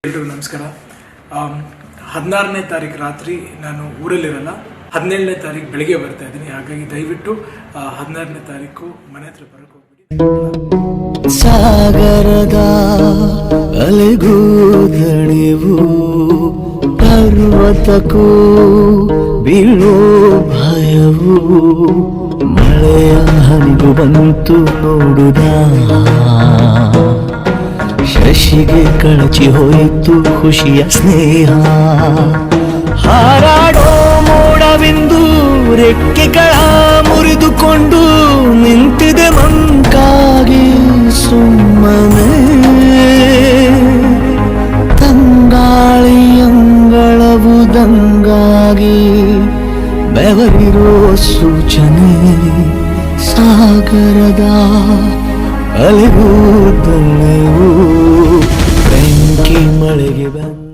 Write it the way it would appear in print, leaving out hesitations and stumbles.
ಎಲ್ರಿಗೂ ನಮಸ್ಕಾರ. 16ನೇ ತಾರೀಕು ರಾತ್ರಿ ನಾನು ಊರಲ್ಲಿರಲ್ಲ, 17ನೇ ತಾರೀಕು ಬೆಳಿಗ್ಗೆ ಬರ್ತಾ ಇದ್ದೀನಿ. ಹಾಗಾಗಿ ದಯವಿಟ್ಟು 16ನೇ ತಾರೀಕು ಮನೆ ಹತ್ರ ಬರಕ್ಕೆ ಹೋಗ್ಬಿಡಿ. ಸಾಗರದ ಅಲೆಗೂ ದಣಿವು, ಪರ್ವತಕ್ಕೂ ಬೀಳೋ ಭಯವು, ಮಳೆಯ ಹನಿಗೂ ಬಂತು ನೋಡುದ, ಶಶಿಗೆ ಕಳಚಿ ಹೋಯಿತು ಖುಷಿಯ ಸ್ನೇಹ. ಹಾರಾಡೋ ಮೋಡವೆಂದು ರೆಕ್ಕೆಗಳ ಮುರಿದುಕೊಂಡು ನಿಂತಿದೆ ಮಂಕಾಗಿ ಸುಮ್ಮನೆ. ತಂಗಾಳಿಯಂಗಳವು ದಂಗಾಗಿ ಬೆವರಿರೋ ಸೂಚನೆ. ಸಾಗರದ ಅಲೆಗೂ ದಳೆವು ಬೆಂಕಿ ಮಳೆಗೆ ಬಂದ